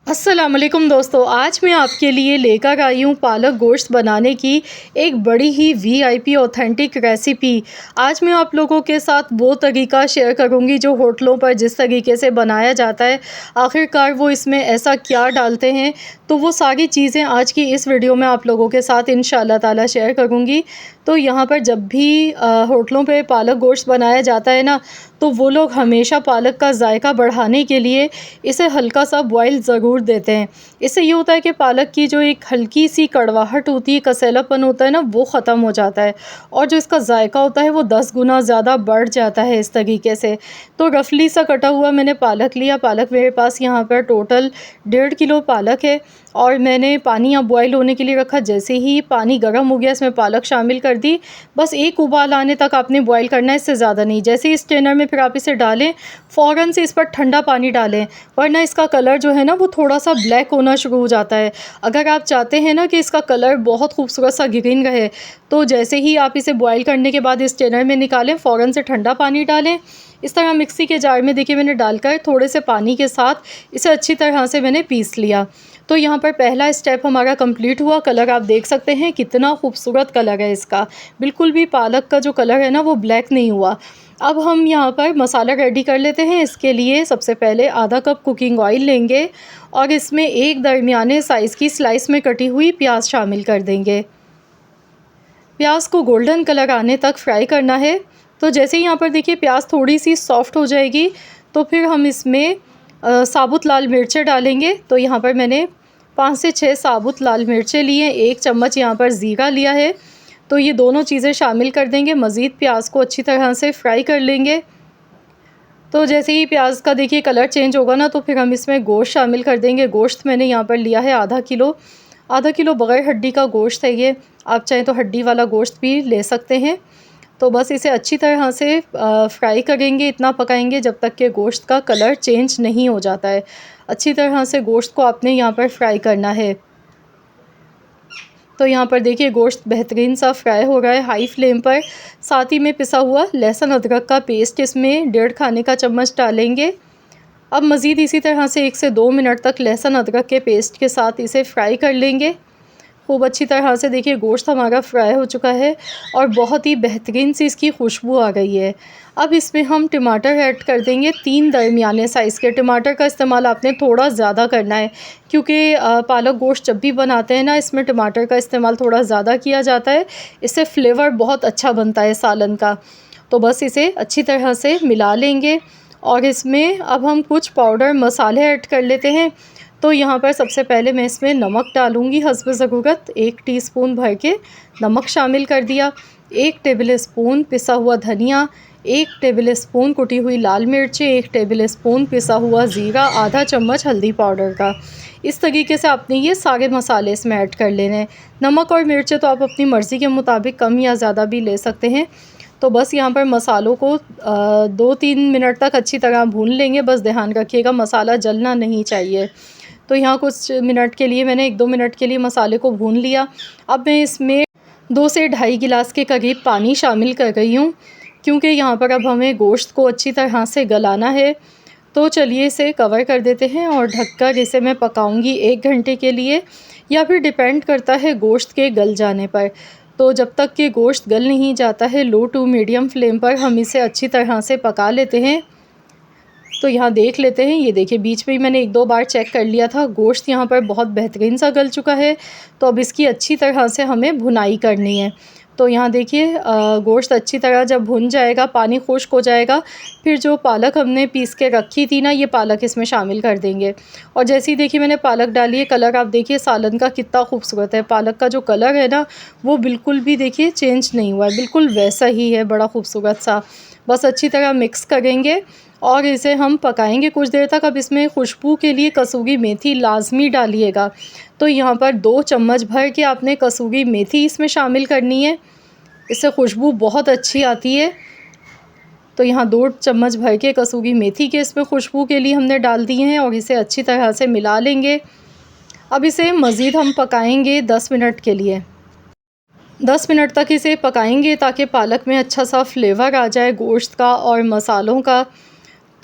अस्सलाम वालेकुम दोस्तों, आज मैं आपके लिए लेकर आई हूँ पालक गोश्त बनाने की एक बड़ी ही वीआईपी ऑथेंटिक रेसिपी। आज मैं आप लोगों के साथ वो तरीका शेयर करूँगी जो होटलों पर जिस तरीके से बनाया जाता है, आखिरकार वो इसमें ऐसा क्या डालते हैं, तो वो सारी चीज़ें आज की इस वीडियो में आप लोगों के साथ इंशाअल्लाह ताला शेयर करूँगी। तो यहाँ पर जब भी होटलों पे पालक गोश्त बनाया जाता है ना, तो वो लोग हमेशा पालक का जायका बढ़ाने के लिए इसे हल्का सा बॉयल ज़रूर देते हैं। इससे ये होता है कि पालक की जो एक हल्की सी कड़वाहट होती है, कसैलापन होता है ना, वो ख़त्म हो जाता है और जो इसका जायका होता है वो 10 गुना ज़्यादा बढ़ जाता है इस तरीके से। तो रफली सा कटा हुआ मैंने पालक लिया। पालक मेरे पास यहाँ पर टोटल 1.5 किलो पालक है और मैंने पानी अब बॉयल होने के लिए रखा। जैसे ही पानी गर्म हो गया, इसमें पालक शामिल कर दी। बस एक उबाल आने तक आपने बॉयल करना है, इससे ज़्यादा नहीं। जैसे इस स्ट्रेनर में फिर आप इसे डालें, फ़ौरन से इस पर ठंडा पानी डालें, वरना इसका कलर जो है ना वो थोड़ा सा ब्लैक होना शुरू हो जाता है। अगर आप चाहते हैं ना कि इसका कलर बहुत खूबसूरत सा ग्रीन रहे, तो जैसे ही आप इसे बॉयल करने के बाद इस स्ट्रेनर में निकालें, फ़ौरन से ठंडा पानी डालें। इस तरह मिक्सी के जार में देखिए मैंने डालकर थोड़े से पानी के साथ इसे अच्छी तरह से मैंने पीस लिया। तो यहाँ पर पहला स्टेप हमारा कंप्लीट हुआ। कलर आप देख सकते हैं कितना खूबसूरत कलर है इसका, बिल्कुल भी पालक का जो कलर है ना वो ब्लैक नहीं हुआ। अब हम यहाँ पर मसाला रेडी कर लेते हैं। इसके लिए सबसे पहले आधा कप कुकिंग ऑयल लेंगे और इसमें एक दरमियाने साइज़ की स्लाइस में कटी हुई प्याज शामिल कर देंगे। प्याज को गोल्डन कलर आने तक फ्राई करना है। तो जैसे ही यहाँ पर देखिए प्याज थोड़ी सी सॉफ्ट हो जाएगी, तो फिर हम इसमें साबुत लाल मिर्चें डालेंगे। तो यहाँ पर मैंने 5 से 6 साबुत लाल मिर्चें ली हैं, 1 चम्मच यहाँ पर ज़ीरा लिया है। तो ये दोनों चीज़ें शामिल कर देंगे। मज़ीद प्याज को अच्छी तरह से फ्राई कर लेंगे। तो जैसे ही प्याज का देखिए कलर चेंज होगा ना, तो फिर हम इसमें गोश्त शामिल कर देंगे। गोश्त मैंने यहाँ पर लिया है आधा किलो बग़ैर हड्डी का गोश्त है ये। आप चाहें तो हड्डी वाला गोश्त भी ले सकते हैं। तो बस इसे अच्छी तरह से फ्राई करेंगे, इतना पकाएंगे जब तक कि गोश्त का कलर चेंज नहीं हो जाता है। अच्छी तरह से गोश्त को आपने यहाँ पर फ्राई करना है। तो यहाँ पर देखिए गोश्त बेहतरीन सा फ्राई हो रहा है हाई फ्लेम पर। साथ ही में पिसा हुआ लहसुन अदरक का पेस्ट इसमें 1.5 खाने का चम्मच डालेंगे। अब मज़ीद इसी तरह से 1 से 2 मिनट तक लहसुन अदरक के पेस्ट के साथ इसे फ्राई कर लेंगे। खूब अच्छी तरह से देखिए गोश्त हमारा फ्राई हो चुका है और बहुत ही बेहतरीन सी इसकी खुशबू आ गई है। अब इसमें हम टमाटर ऐड कर देंगे। 3 दरमियाने साइज़ के टमाटर का इस्तेमाल आपने थोड़ा ज़्यादा करना है, क्योंकि पालक गोश्त जब भी बनाते हैं ना, इसमें टमाटर का इस्तेमाल थोड़ा ज़्यादा किया जाता है। इससे फ्लेवर बहुत अच्छा बनता है सालन का। तो बस इसे अच्छी तरह से मिला लेंगे और इसमें अब हम कुछ पाउडर मसाले ऐड कर लेते हैं। तो यहाँ पर सबसे पहले मैं इसमें नमक डालूँगी हस्ब ज़रूरत। 1 टीस्पून भर के नमक शामिल कर दिया। 1 टेबल स्पून पिसा हुआ धनिया, 1 टेबल स्पून कुटी हुई लाल मिर्चें, 1 टेबल स्पून पिसा हुआ ज़ीरा, आधा चम्मच हल्दी पाउडर का। इस तरीके से आपने ये सारे मसाले इसमें ऐड कर लेने हैं। नमक और मिर्चें तो आप अपनी मर्ज़ी के मुताबिक कम या ज़्यादा भी ले सकते हैं। तो बस यहाँ पर मसालों को 2-3 मिनट तक अच्छी तरह भून लेंगे। बस ध्यान रखिएगा मसाला जलना नहीं चाहिए। तो यहाँ कुछ मिनट के लिए मैंने 1-2 मिनट के लिए मसाले को भून लिया। अब मैं इसमें 2 से ढाई गिलास के करीब पानी शामिल कर रही हूँ, क्योंकि यहाँ पर अब हमें गोश्त को अच्छी तरह से गलाना है। तो चलिए इसे कवर कर देते हैं और ढककर इसे मैं पकाऊंगी 1 घंटे के लिए, या फिर डिपेंड करता है गोश्त के गल जाने पर। तो जब तक कि गोश्त गल नहीं जाता है, लो टू मीडियम फ्लेम पर हम इसे अच्छी तरह से पका लेते हैं। तो यहाँ देख लेते हैं, ये देखिए बीच में ही मैंने 1-2 बार चेक कर लिया था। गोश्त यहाँ पर बहुत बेहतरीन सा गल चुका है। तो अब इसकी अच्छी तरह से हमें भुनाई करनी है। तो यहाँ देखिए गोश्त अच्छी तरह जब भुन जाएगा, पानी खुश्क हो जाएगा, फिर जो पालक हमने पीस के रखी थी ना, ये पालक इसमें शामिल कर देंगे। और जैसे ही देखिए मैंने पालक डाली है, कलर आप देखिए सालन का कितना खूबसूरत है। पालक का जो कलर है ना, वो बिल्कुल भी देखिए चेंज नहीं हुआ है, बिल्कुल वैसा ही है, बड़ा खूबसूरत सा। बस अच्छी तरह मिक्स करेंगे और इसे हम पकाएंगे कुछ देर तक। अब इसमें खुशबू के लिए कसूरी मेथी लाजमी डालिएगा। तो यहाँ पर 2 चम्मच भर के आपने कसूरी मेथी इसमें शामिल करनी है, इससे खुशबू बहुत अच्छी आती है। तो यहाँ 2 चम्मच भर के कसूरी मेथी के इसमें खुशबू के लिए हमने डाल दिए हैं और इसे अच्छी तरह से मिला लेंगे। अब इसे मज़ीद हम पकाएंगे 10 मिनट के लिए। 10 मिनट तक इसे पकाएंगे ताकि पालक में अच्छा सा फ्लेवर आ जाए गोश्त का और मसालों का।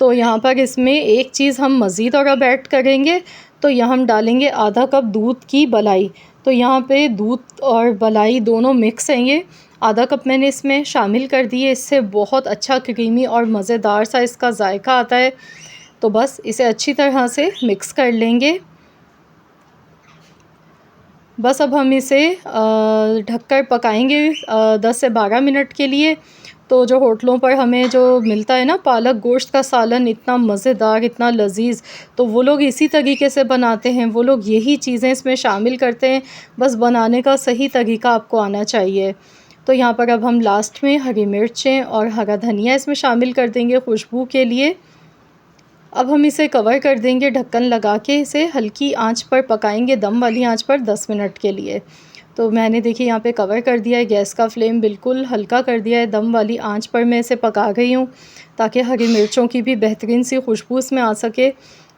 तो यहाँ पर इसमें एक चीज़ हम मज़ीद और अब ऐड करेंगे। तो यहाँ हम डालेंगे आधा कप दूध की मलाई। तो यहाँ पे दूध और मलाई दोनों मिक्स हैं, ये आधा कप मैंने इसमें शामिल कर दिए। इससे बहुत अच्छा क्रीमी और मज़ेदार सा इसका जायका आता है। तो बस इसे अच्छी तरह से मिक्स कर लेंगे। बस अब हम इसे ढककर पकाएंगे 10 से 12 मिनट के लिए। तो जो होटलों पर हमें जो मिलता है ना पालक गोश्त का सालन, इतना मज़ेदार, इतना लजीज, तो वो लोग इसी तरीके से बनाते हैं। वो लोग यही चीज़ें इसमें शामिल करते हैं, बस बनाने का सही तरीका आपको आना चाहिए। तो यहाँ पर अब हम लास्ट में हरी मिर्चें और हरा धनिया इसमें शामिल कर देंगे खुशबू के लिए। अब हम इसे कवर कर देंगे, ढक्कन लगा के इसे हल्की आंच पर पकाएंगे, दम वाली आंच पर 10 मिनट के लिए। तो मैंने देखिए यहाँ पे कवर कर दिया है, गैस का फ्लेम बिल्कुल हल्का कर दिया है, दम वाली आंच पर मैं इसे पका गई हूँ ताकि हरी मिर्चों की भी बेहतरीन सी खुशबू इसमें आ सके।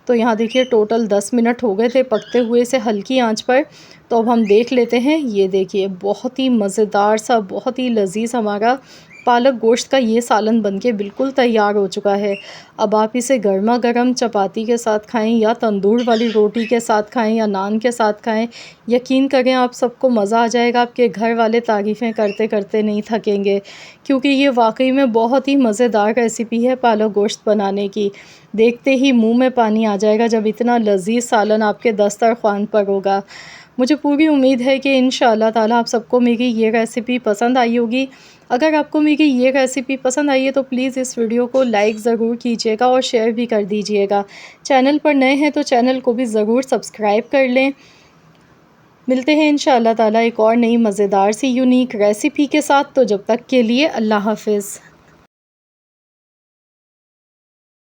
तो यहाँ देखिए टोटल 10 मिनट हो गए थे पकते हुए इसे हल्की आंच पर। तो अब हम देख लेते हैं, ये देखिए बहुत ही मज़ेदार सा, बहुत ही लजीज हमारा पालक गोश्त का ये सालन बनके बिल्कुल तैयार हो चुका है। अब आप इसे गर्मा गर्म चपाती के साथ खाएं या तंदूर वाली रोटी के साथ खाएं या नान के साथ खाएं, यकीन करें आप सबको मज़ा आ जाएगा। आपके घर वाले तारीफ़ें करते करते नहीं थकेंगे, क्योंकि ये वाकई में बहुत ही मज़ेदार रेसिपी है पालक गोश्त बनाने की। देखते ही मुंह में पानी आ जाएगा जब इतना लजीज सालन आपके दस्तरख़्वान पर होगा। मुझे पूरी उम्मीद है कि इंशाअल्लाह ताला आप सबको मेरी ये रेसिपी पसंद आई होगी। अगर आपको मेरी ये रेसिपी पसंद आई है तो प्लीज़ इस वीडियो को लाइक ज़रूर कीजिएगा और शेयर भी कर दीजिएगा। चैनल पर नए हैं तो चैनल को भी ज़रूर सब्सक्राइब कर लें। मिलते हैं इंशाअल्लाह ताला एक और नई मज़ेदार सी यूनिक रेसिपी के साथ। तो जब तक के लिए अल्लाह हाफ़िज़।